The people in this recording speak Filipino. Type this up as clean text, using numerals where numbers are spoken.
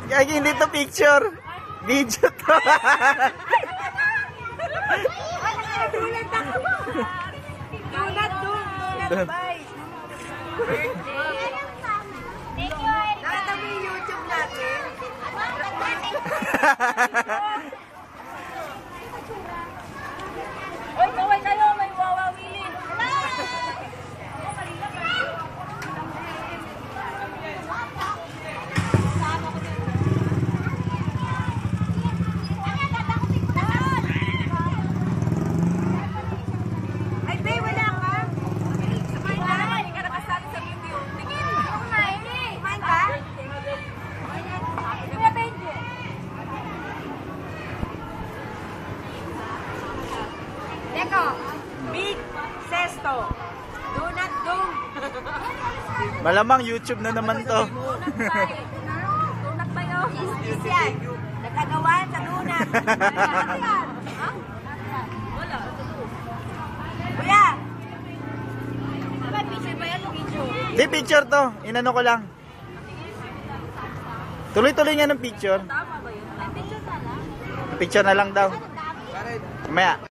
Kaya hindi to picture. Video to. Donut ako. Donut bye. Nakita mo yung YouTube natin? Oy, kaway kayo, may wawawili. Ay, babe, wala ka? Sabay na naman, hindi ka nakasali sa video. Tingin, kumain eh. Kumain ka? Kuya Benjo. Teko, Big Sesto. Donut Dome. Malamang YouTube na naman to. Donut ba yun? Is yan. Nagkagawan sa donut. Ha? Wala. Kuya, Sabay, picture ba yan o video? Di picture to. Inano ko lang. Tuloy-tuloy nga ng picture. Tama ba yun? Ay, picture na lang. Picture na lang daw. Mamaya.